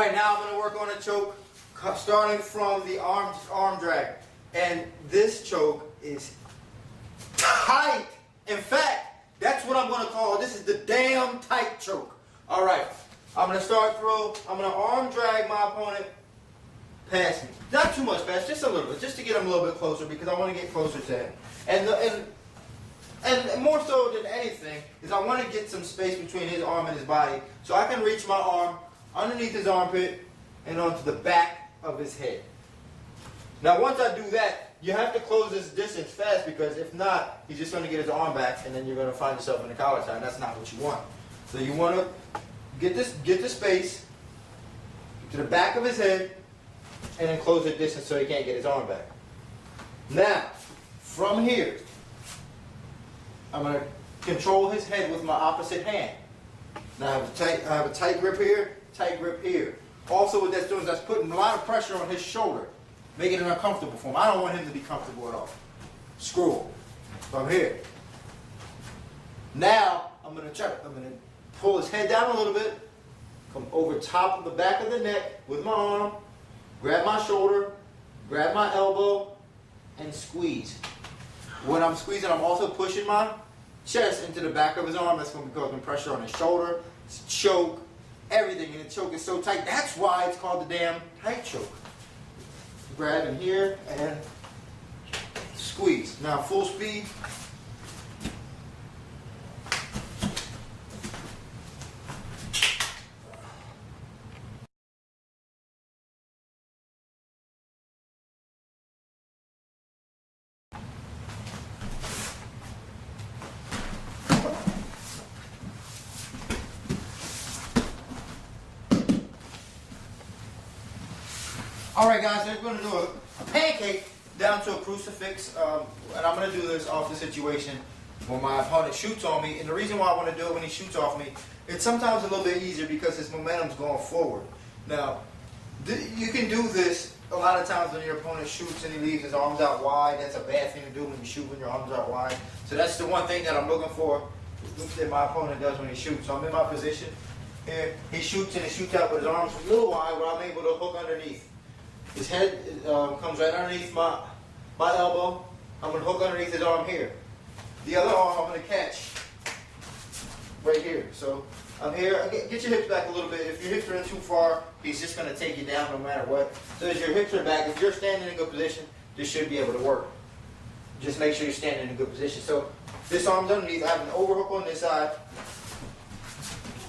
right, now I'm going to work on a choke, starting from the arm drag. And this choke is tight. In fact, that's what I'm going to call it. This is the damn tight choke. All right, I'm going to start through. I'm going to arm drag my opponent past me. Not too much past, just a little bit, just to get him a little bit closer because I want to get closer to him. And more so than anything is I want to get some space between his arm and his body so I can reach my arm underneath his armpit and onto the back of his head. Now once I do that, you have to close this distance fast because if not, he's just going to get his arm back and then you're going to find yourself in a collar tie. That's not what you want. So you want to get the space to the back of his head and then close the distance so he can't get his arm back. Now, from here, I'm going to control his head with my opposite hand. Now I have a tight grip here, tight grip here. Also what that's doing is that's putting a lot of pressure on his shoulder, making it uncomfortable for him. I don't want him to be comfortable at all. Screw him. From here. Now I'm going to pull his head down a little bit, come over top of the back of the neck with my arm, grab my shoulder, grab my elbow, and squeeze. When I'm squeezing, I'm also pushing my chest into the back of his arm. That's going to be causing pressure on his shoulder, his choke, everything. And the choke is so tight. That's why it's called the damn tight choke. Grab in here and squeeze. Now full speed. Alright guys, we're going to do a pancake down to a crucifix, and I'm going to do this off the situation when my opponent shoots on me. And the reason why I want to do it when he shoots off me, it's sometimes a little bit easier because his momentum's going forward. Now, you can do this a lot of times when your opponent shoots and he leaves his arms out wide. That's a bad thing to do when you shoot when your arms are out wide. So that's the one thing that I'm looking for that my opponent does when he shoots. So I'm in my position here. He shoots and he shoots out with his arms a little wide where I'm able to hook underneath. His head comes right underneath my elbow. I'm going to hook underneath his arm here. The other arm I'm going to catch right here. So I'm here. Get your hips back a little bit. If your hips are in too far, he's just going to take you down no matter what. So as your hips are back, if you're standing in a good position, this should be able to work. Just make sure you're standing in a good position. So this arm's underneath. I have an overhook on this side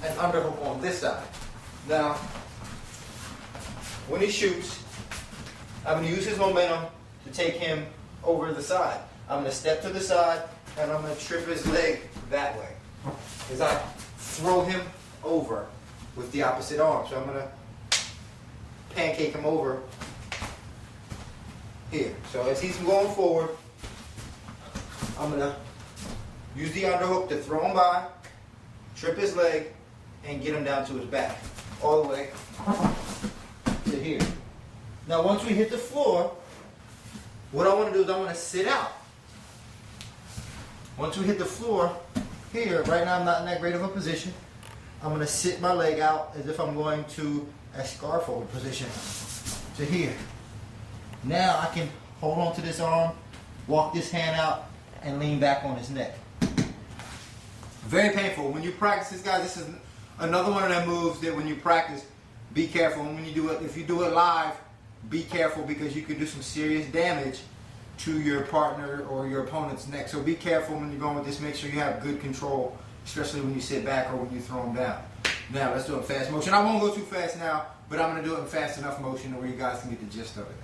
and underhook on this side. Now, when he shoots, I'm going to use his momentum to take him over the side. I'm going to step to the side and I'm going to trip his leg that way as I throw him over with the opposite arm. So I'm going to pancake him over here. So as he's going forward, I'm going to use the underhook to throw him by, trip his leg, and get him down to his back all the way to here. Now once we hit the floor, what I want to do is I want to sit out. Once we hit the floor, here, right now I'm not in that great of a position. I'm going to sit my leg out as if I'm going to a scarfold position to here. Now I can hold on to this arm, walk this hand out, and lean back on his neck. Very painful. When you practice this, guys, this is another one of them moves that when you practice, be careful. And when you do it, if you do it live, be careful because you can do some serious damage to your partner or your opponent's neck. So be careful when you're going with this. Make sure you have good control, especially when you sit back or when you throw them down. Now let's do it in fast motion. I won't go too fast now, but I'm going to do it in fast enough motion where you guys can get the gist of it.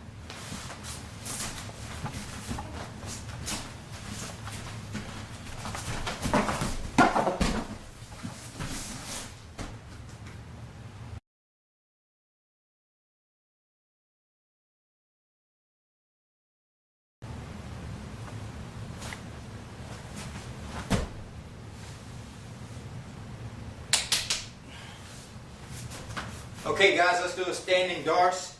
Okay guys, let's do a standing Darce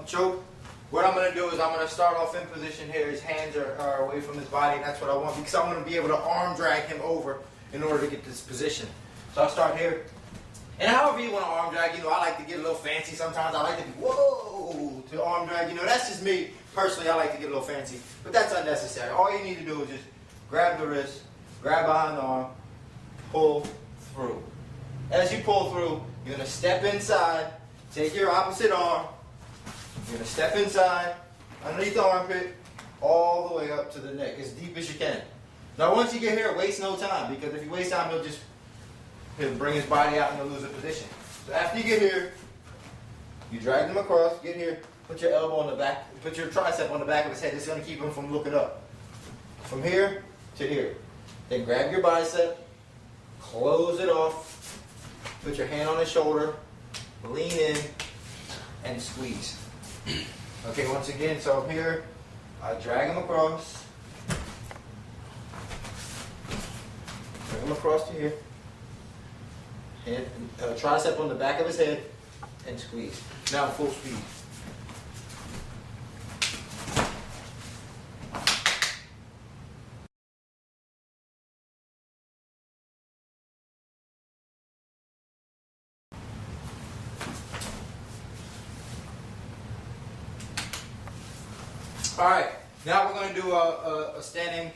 choke. What I'm going to do is I'm going to start off in position here. His hands are away from his body, and that's what I want because I'm going to be able to arm drag him over in order to get this position. So I'll start here And however you want to arm drag, I like to get a little fancy sometimes. I like to be, whoa, to arm drag. That's just me. Personally, I like to get a little fancy. But that's unnecessary. All you need to do is just grab the wrist, grab behind the arm, pull through. As you pull through, you're going to step inside, take your opposite arm, you're going to step inside, underneath the armpit, all the way up to the neck, as deep as you can. Now once you get here, waste no time, because if you waste time, he'll bring his body out and he'll lose a position. So after you get here, you drag him across, get here, put your elbow on the back, put your tricep on the back of his head. This is going to keep him from looking up. From here to here. Then grab your bicep, close it off, put your hand on his shoulder, lean in, and squeeze. Okay, once again, so here, I drag him across, bring him across to here, hand, tricep on the back of his head, and squeeze. Now full speed. All right, now we're going to do a standing,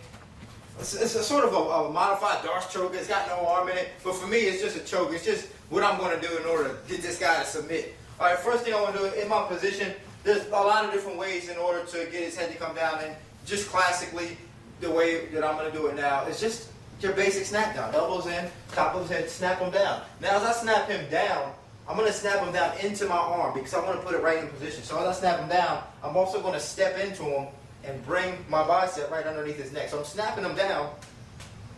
it's a sort of a modified Darce choke. It's got no arm in it, but for me it's just a choke. It's just what I'm going to do in order to get this guy to submit. All right, first thing I want to do, in my position, there's a lot of different ways in order to get his head to come down, and just classically, the way that I'm going to do it now is just your basic snap down. Elbows in, top of his head, snap him down. Now as I snap him down, I'm going to snap him down into my arm because I want to put it right in position. So as I snap him down, I'm also going to step into him and bring my bicep right underneath his neck. So I'm snapping him down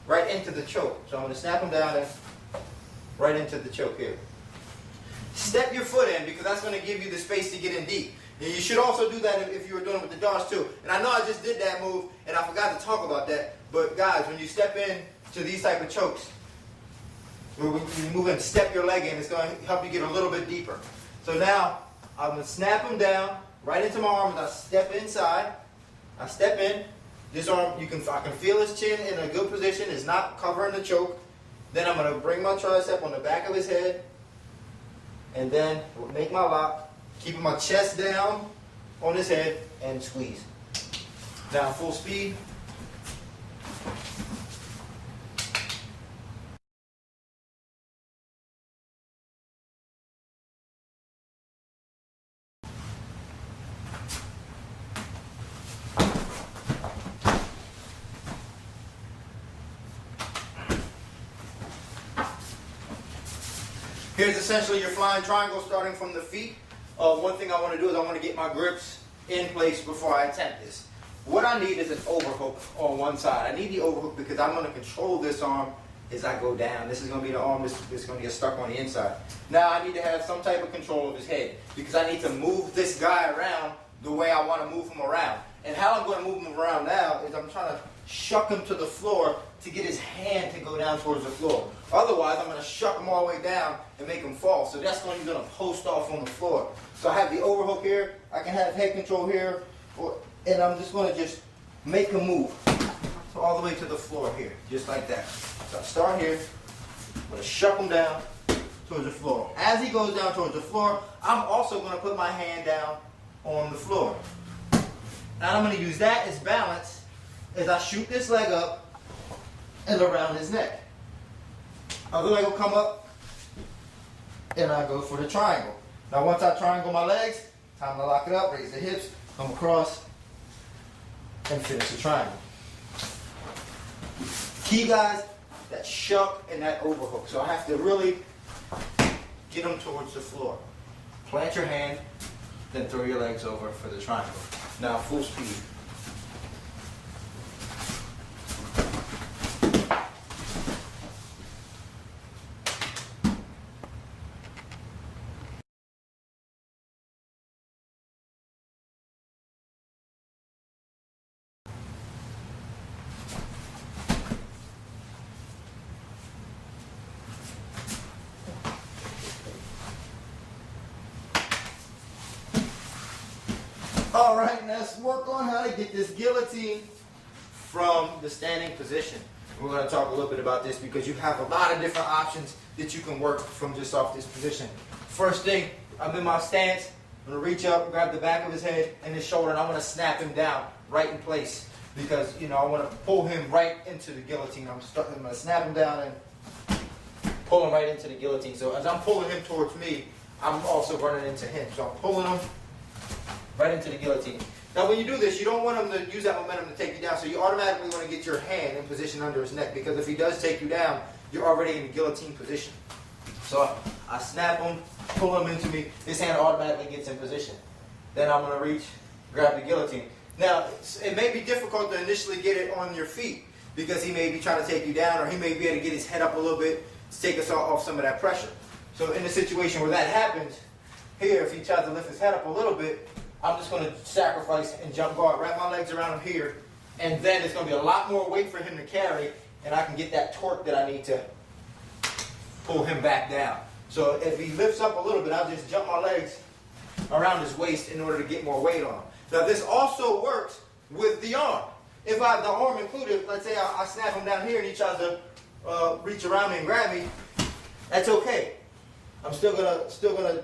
right into the choke. So I'm going to snap him down and right into the choke here. Step your foot in because that's going to give you the space to get in deep. And you should also do that if you were doing it with the Darce too. And I know I just did that move and I forgot to talk about that. But guys, when you step in to these type of chokes, when you move and step your leg in, it's going to help you get a little bit deeper. So now, I'm going to snap him down right into my arm as I step inside. I step in. This arm, I can feel his chin in a good position. It's not covering the choke. Then I'm going to bring my tricep on the back of his head. And then make my lock. Keeping my chest down on his head and squeeze. Now full speed. Here's essentially your flying triangle starting from the feet. One thing I want to do is I want to get my grips in place before I attempt this. What I need is an overhook on one side. I need the overhook because I'm going to control this arm as I go down. This is going to be the arm that's going to get stuck on the inside. Now I need to have some type of control of his head because I need to move this guy around the way I want to move him around. And how I'm going to move him around now is I'm trying to shuck him to the floor to get his hand to go down towards the floor. Otherwise, I'm going to shuck him all the way down and make him fall. So that's when you're going to post off on the floor. So I have the overhook here. I can have head control here. And I'm just going to just make him move. So all the way to the floor here, just like that. So I start here. I'm going to shuck him down towards the floor. As he goes down towards the floor, I'm also going to put my hand down on the floor. Now I'm going to use that as balance as I shoot this leg up and around his neck. Other leg will come up and I go for the triangle. Now once I triangle my legs, time to lock it up, raise the hips, come across, and finish the triangle. Key guys, that shuck and that overhook. So I have to really get them towards the floor. Plant your hand, then throw your legs over for the triangle. Now full speed. All right, let's work on how to get this guillotine from the standing position. We're going to talk a little bit about this because you have a lot of different options that you can work from just off this position. First thing, I'm in my stance. I'm going to reach up, grab the back of his head and his shoulder, and I'm going to snap him down right in place because, you know, I want to pull him right into the guillotine. I'm going to snap him down and pull him right into the guillotine. So as I'm pulling him towards me, I'm also running into him. So I'm pulling him right into the guillotine. Now when you do this, you don't want him to use that momentum to take you down, so you automatically want to get your hand in position under his neck, because if he does take you down, you're already in the guillotine position. So I snap him, pull him into me, his hand automatically gets in position. Then I'm going to reach, grab the guillotine. Now, it may be difficult to initially get it on your feet, because he may be trying to take you down, or he may be able to get his head up a little bit to take us off some of that pressure. So in a situation where that happens, here, if he tries to lift his head up a little bit, I'm just going to sacrifice and jump guard, wrap my legs around him here, and then it's going to be a lot more weight for him to carry, and I can get that torque that I need to pull him back down. So if he lifts up a little bit, I'll just jump my legs around his waist in order to get more weight on him. Now this also works with the arm. If I have the arm included, let's say I snap him down here and he tries to reach around me and grab me, that's okay. I'm still gonna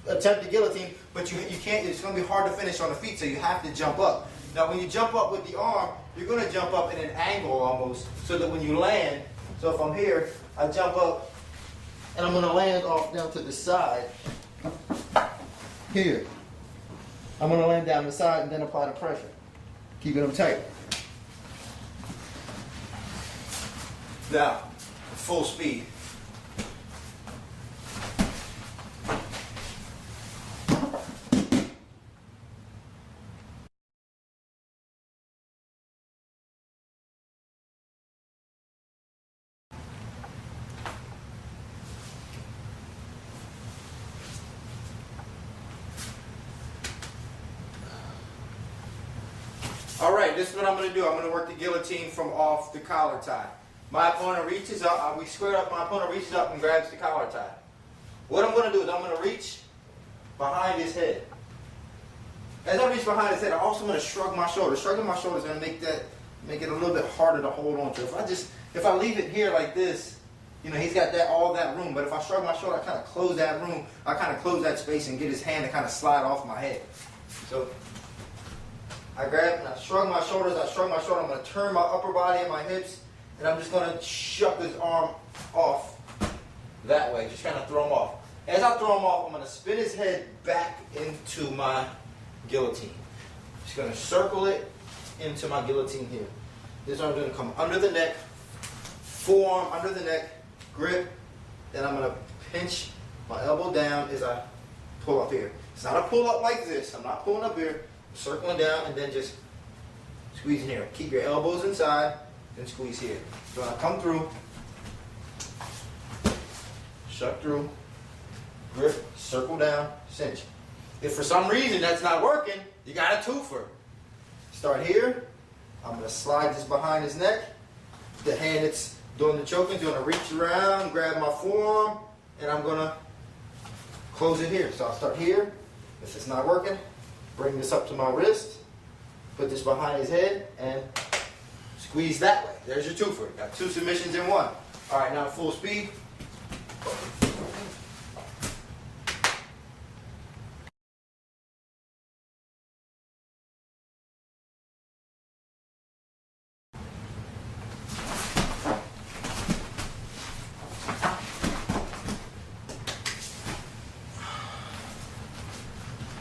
attempt the guillotine, but you can't. It's gonna be hard to finish on the feet, so you have to jump up. Now, when you jump up with the arm, you're gonna jump up in an angle almost, so that when you land, so if I'm here, I jump up, and I'm gonna land off down to the side. Here, I'm gonna land down the side and then apply the pressure, keeping them tight. Now, full speed. All right, this is what I'm going to do. I'm going to work the guillotine from off the collar tie. My opponent reaches up, we square up, my opponent reaches up and grabs the collar tie. What I'm going to do is I'm going to reach behind his head. As I reach behind his head, I'm also going to shrug my shoulders. Shrugging my shoulders is going to make it a little bit harder to hold on to. If I leave it here like this, you know, he's got all that room. But if I shrug my shoulder, I kind of close that room. I kind of close that space and get his hand to kind of slide off my head. So I grab and I shrug my shoulders. I'm going to turn my upper body and my hips, and I'm just going to shuck this arm off that way. Just kind of throw him off. As I throw him off, I'm going to spin his head back into my guillotine. Just going to circle it into my guillotine here. This arm's going to come under the neck, forearm under the neck, grip. Then I'm going to pinch my elbow down as I pull up here. It's not a pull up like this. I'm not pulling up here. Circling down and then just squeezing here. Keep your elbows inside and squeeze here. So when I come through, shut through, grip, circle down, cinch. If for some reason that's not working, you got a twofer. Start here. I'm going to slide this behind his neck. The hand that's doing the choking is going to reach around, grab my forearm, and I'm going to close it here. So I'll start here. If it's not working, bring this up to my wrist, put this behind his head, and squeeze that way. There's your twofer. Got two submissions in one. All right, now full speed.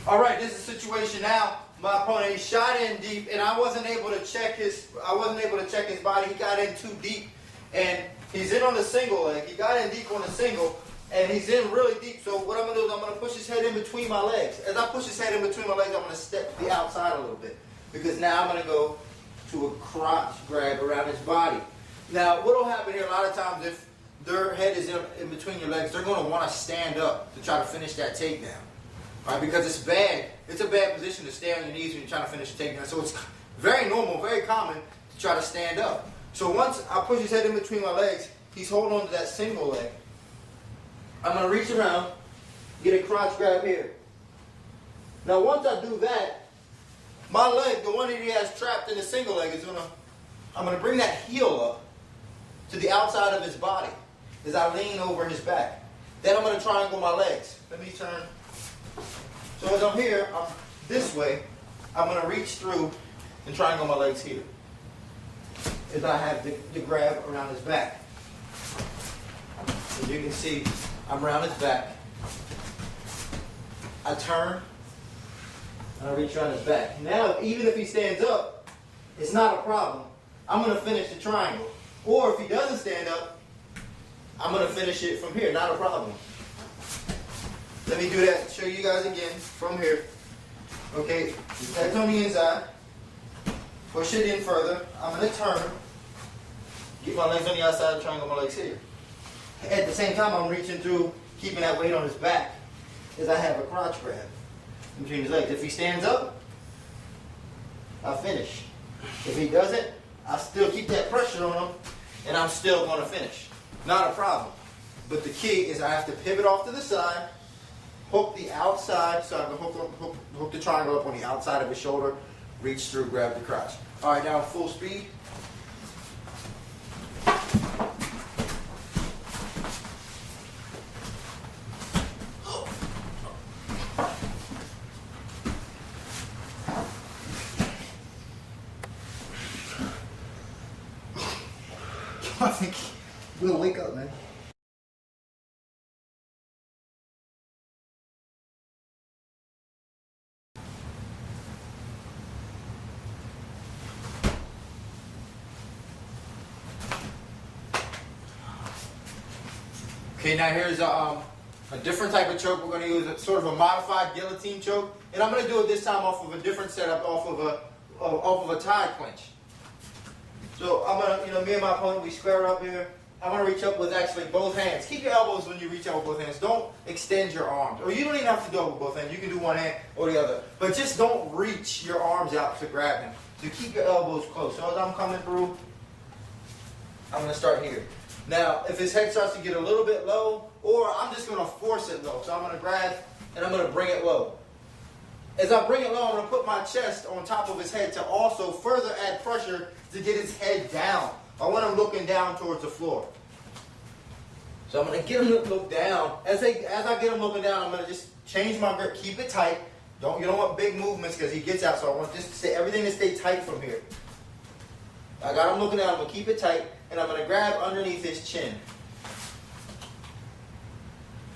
All right, this is the situation now. My opponent, he shot in deep, and I wasn't able to check his body. He got in too deep, and he's in on the single leg. He got in deep on the single, and he's in really deep. So what I'm gonna do is I'm gonna push his head in between my legs. As I push his head in between my legs, I'm gonna step the outside a little bit, because now I'm gonna go to a crotch grab around his body. Now, what'll happen here a lot of times, if their head is in between your legs, they're gonna want to stand up to try to finish that takedown. Right, because it's bad. It's a bad position to stay on your knees when you're trying to finish a takedown. So it's very normal, very common to try to stand up. So once I push his head in between my legs, he's holding on to that single leg. I'm going to reach around, get a crotch grab here. Now once I do that, my leg, the one that he has trapped in the single leg, I'm going to bring that heel up to the outside of his body as I lean over his back. Then I'm going to triangle my legs. Let me turn. So as I'm here, I'm this way. I'm going to reach through and triangle my legs here. As I have the grab around his back. As you can see, I'm around his back. I turn, and I reach around his back. Now, even if he stands up, it's not a problem. I'm going to finish the triangle. Or if he doesn't stand up, I'm going to finish it from here. Not a problem. Let me do that. Show you guys again from here. Okay, that's on the inside. Push it in further. I'm going to turn. Get my legs on the outside and triangle my legs here. At the same time, I'm reaching through, keeping that weight on his back as I have a crotch grab between his legs. If he stands up, I finish. If he doesn't, I still keep that pressure on him, and I'm still going to finish. Not a problem. But the key is I have to pivot off to the side, hook the outside, so I can hook the triangle up on the outside of his shoulder, reach through, grab the crotch. All right, now full speed. I think we'll wake up, man. Okay, now here's a different type of choke. We're going to use a sort of a modified guillotine choke, and I'm going to do it this time off of a different setup, off of a tie clinch. So I'm gonna, me and my opponent, we square up here. I'm gonna reach up with actually both hands. Keep your elbows when you reach out with both hands. Don't extend your arms, or you don't even have to do it with both hands. You can do one hand or the other, but just don't reach your arms out to grab him. So keep your elbows close. So as I'm coming through, I'm gonna start here. Now, if his head starts to get a little bit low, or I'm just gonna force it low. So I'm gonna grab and I'm gonna bring it low. As I bring it low, I'm going to put my chest on top of his head to also further add pressure to get his head down. I want him looking down towards the floor. So I'm going to get him to look down. As I get him looking down, I'm going to just change my grip. Keep it tight. You don't want big movements because he gets out. So I want just to stay, everything to stay tight from here. I got him looking down. I'm going to keep it tight. And I'm going to grab underneath his chin.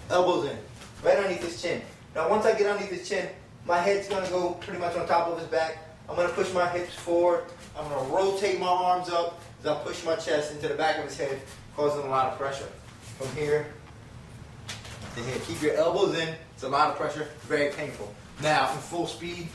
Elbows in. Right underneath his chin. Now once I get underneath his chin, my head's going to go pretty much on top of his back. I'm going to push my hips forward. I'm going to rotate my arms up as I push my chest into the back of his head, causing a lot of pressure. From here to here. Keep your elbows in. It's a lot of pressure. Very painful. Now, in full speed.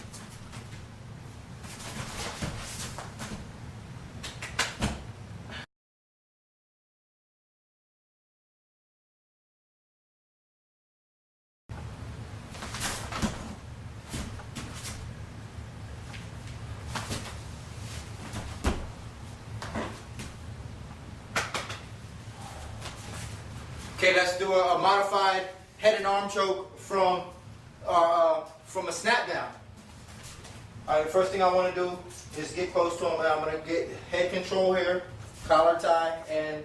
Okay, let's do a modified head and arm choke from a snap down. All right, the first thing I want to do is get close to him. I'm going to get head control here, collar tie, and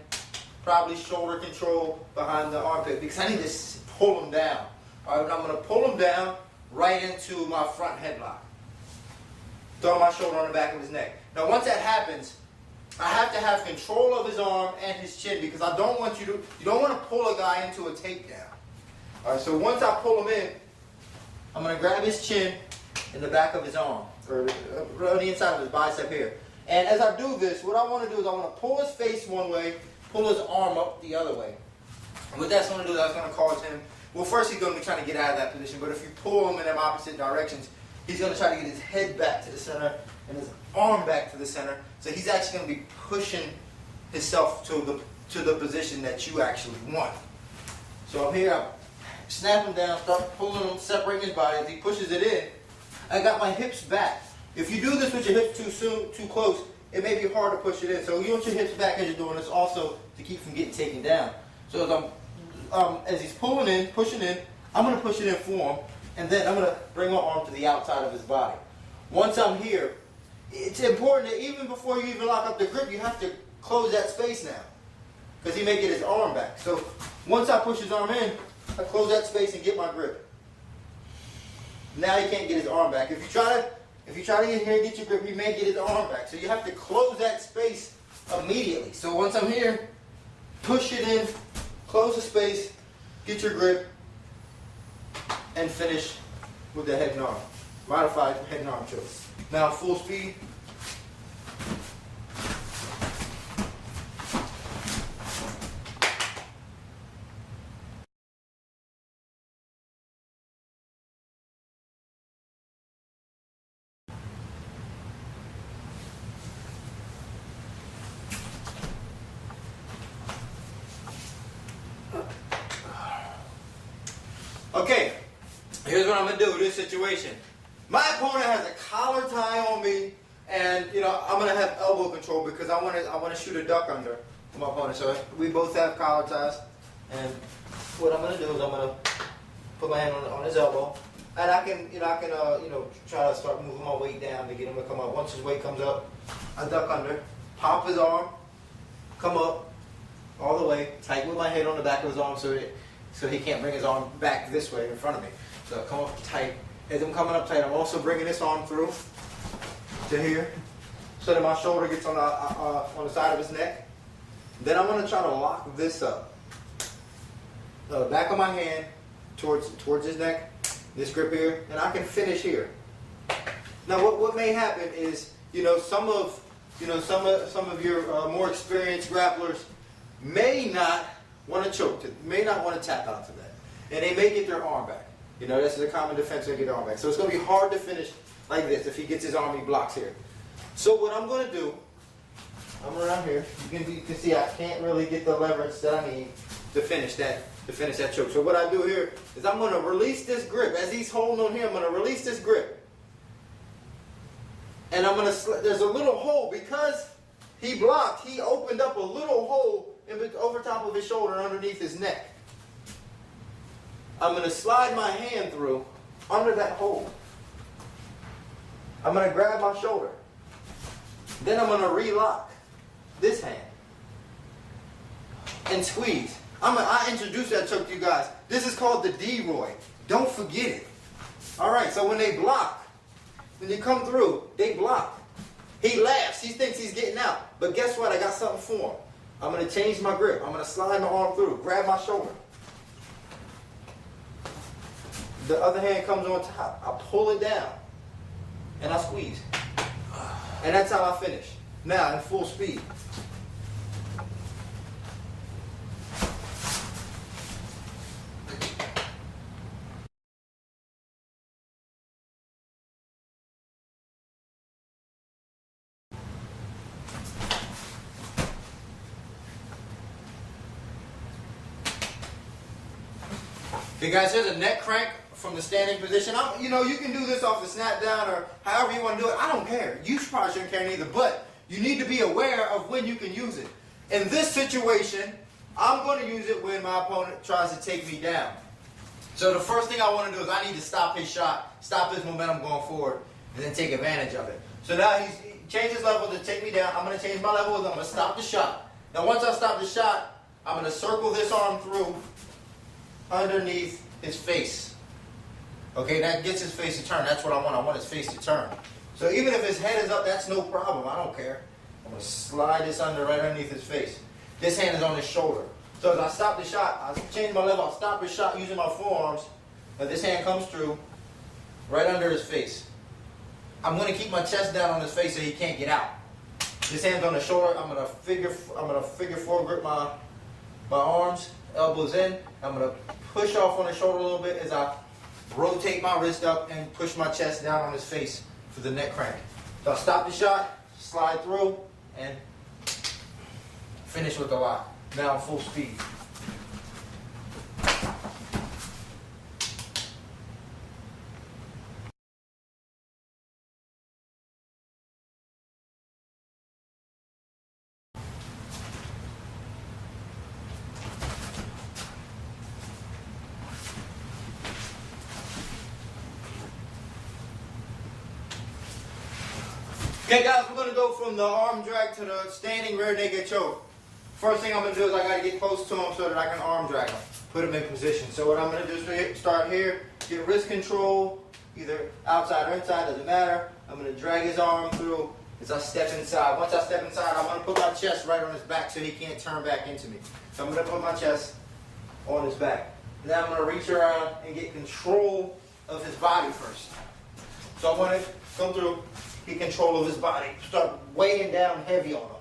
probably shoulder control behind the armpit because I need to pull him down. All right, I'm going to pull him down right into my front headlock. Throw my shoulder on the back of his neck. Now, once that happens, I have to have control of his arm and his chin because I don't want you don't want to pull a guy into a takedown. All right, so once I pull him in, I'm going to grab his chin in the back of his arm, or on the inside of his bicep here. And as I do this, what I want to do is I want to pull his face one way, pull his arm up the other way. And what that's going to do, that's going to cause him, well, first he's going to be trying to get out of that position, but if you pull him in them opposite directions, he's going to try to get his head back to the center and his arm back to the center. So he's actually going to be pushing himself to the position that you actually want. So I'm here, I snap him down, start pulling him, separating his body. As he pushes it in, I got my hips back. If you do this with your hips too close, it may be hard to push it in. So you want your hips back as you're doing this also to keep from getting taken down. So as he's pulling in, pushing in, I'm going to push it in for him, and then I'm going to bring my arm to the outside of his body. Once I'm here, it's important that even before you even lock up the grip, you have to close that space now. because he may get his arm back. So once I push his arm in, I close that space and get my grip. Now he can't get his arm back. If you try to get here and get your grip, he may get his arm back. So you have to close that space immediately. So once I'm here, push it in, close the space, get your grip, and finish with the head and arm. Modified head and arm choke. Now full speed. Okay, here's what I'm gonna do with this situation. My opponent has a collar tie on me, and I'm gonna have elbow control because I want to shoot a duck under my opponent. So we both have collar ties, and what I'm gonna do is I'm gonna put my hand on his elbow, and I can try to start moving my weight down to get him to come up. Once his weight comes up, I duck under, pop his arm, come up all the way, tight with my head on the back of his arm so he can't bring his arm back this way in front of me. So come up tight. As I'm coming up tight, I'm also bringing this arm through to here, so that my shoulder gets on the side of his neck. Then I'm going to try to lock this up. The back of my hand towards his neck, this grip here, and I can finish here. Now, what may happen is, some of your more experienced grapplers may not want to choke, may not want to tap out to that, and they may get their arm back. This is a common defense to get their arm back. So it's going to be hard to finish like this if he gets his arm, he blocks here. So what I'm going to do, I'm around here. You can see I can't really get the leverage that I need to finish that choke. So what I do here is I'm going to release this grip. As he's holding on here, I'm going to release this grip. And I'm going to, there's a little hole because he blocked, he opened up a little hole over top of his shoulder underneath his neck. I'm going to slide my hand through under that hole. I'm going to grab my shoulder. Then I'm going to relock this hand and squeeze. I introduced that choke to you guys. This is called the D-Roy. Don't forget it. All right, so when they block, when you come through, they block. He laughs. He thinks he's getting out. But guess what? I got something for him. I'm going to change my grip. I'm going to slide my arm through, grab my shoulder. The other hand comes on top. I pull it down, and I squeeze. And that's how I finish. Now, in full speed. Okay, guys, here's a neck crank from the standing position. You can do this off the snap down or however you want to do it. I don't care. You probably shouldn't care neither, but you need to be aware of when you can use it. In this situation, I'm going to use it when my opponent tries to take me down. So the first thing I want to do is I need to stop his shot, stop his momentum going forward, and then take advantage of it. So now he's changed his level to take me down. I'm going to change my level. I'm going to stop the shot. Now once I stop the shot, I'm going to circle this arm through underneath his face. Okay, that gets his face to turn. That's what I want. I want his face to turn. So even if his head is up, that's no problem. I don't care. I'm going to slide this under right underneath his face. This hand is on his shoulder. So as I stop the shot, I change my level. I'll stop his shot using my forearms. Now this hand comes through right under his face. I'm going to keep my chest down on his face so he can't get out. This hand's on the shoulder. I'm going to figure four grip my arms, elbows in. I'm going to push off on the shoulder a little bit as I rotate my wrist up and push my chest down on his face for the neck crank. So I'll stop the shot, slide through, and finish with the lock. Now full speed. Okay guys, we're going to go from the arm drag to the standing rear naked choke. first thing I'm gonna do is I gotta get close to him so that I can arm drag him, put him in position. So what I'm gonna do is start here, get wrist control, either outside or inside, doesn't matter. I'm gonna drag his arm through as I step inside. Once I step inside, I'm gonna put my chest right on his back so he can't turn back into me. So I'm gonna put my chest on his back. Now I'm gonna reach around and get control of his body first. So I want to come through, get control of his body, start weighing down heavy on him.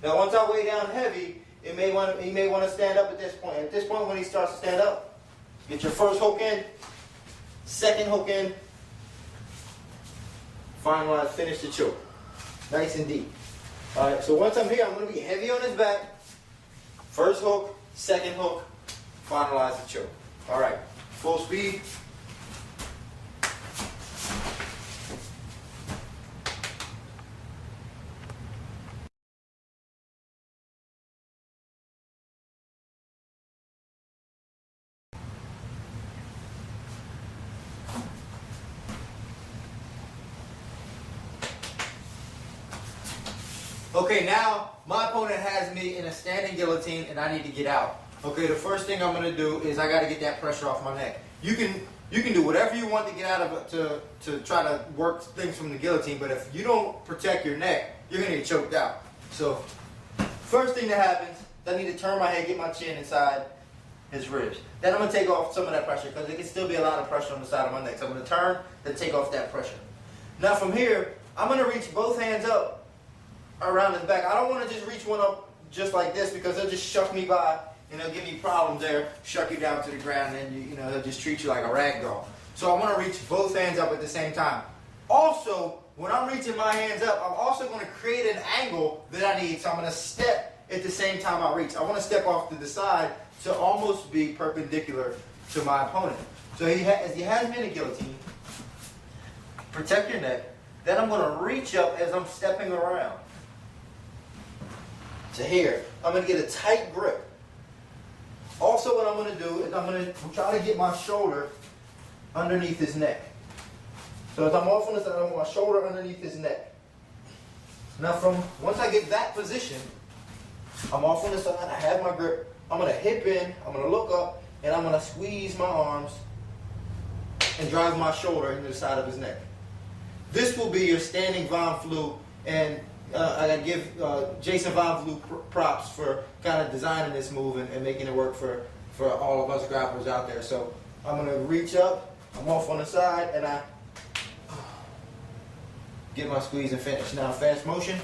Now once I weigh down heavy, he may want to stand up at this point. At this point when he starts to stand up, get your first hook in, second hook in, finalize, finish the choke. Nice and deep. Alright, so once I'm here, I'm going to be heavy on his back. First hook, second hook, finalize the choke. Alright, full speed. Okay, now my opponent has me in a standing guillotine and I need to get out. Okay, the first thing I'm going to do is I got to get that pressure off my neck. You can do whatever you want to get out of it to try to work things from the guillotine, but if you don't protect your neck, you're going to get choked out. So, first thing that happens, I need to turn my head, get my chin inside his ribs. Then I'm going to take off some of that pressure because there can still be a lot of pressure on the side of my neck. So I'm going to turn, then take off that pressure. Now from here, I'm going to reach both hands up around his back. I don't want to just reach one up just like this because they'll just shuck me by and they'll give me problems there, shuck you down to the ground, and then they'll just treat you like a rag doll. So I want to reach both hands up at the same time. Also, when I'm reaching my hands up, I'm also going to create an angle that I need. So I'm going to step at the same time I reach. I want to step off to the side to almost be perpendicular to my opponent. So as he has me in a guillotine, protect your neck. Then I'm going to reach up as I'm stepping around to here. I'm going to get a tight grip. Also what I'm going to do is I'm going to try to get my shoulder underneath his neck. So as I'm off on the side, I want my shoulder underneath his neck. Now once I get that position, I'm off on the side, I have my grip. I'm going to hip in, I'm going to look up, and I'm going to squeeze my arms and drive my shoulder into the side of his neck. This will be your standing Von Flue, and I gotta give Jason Von Flue props for kind of designing this move and making it work for all of us grapplers out there. So I'm gonna reach up, I'm off on the side, and I get my squeeze and finish. Now fast motion.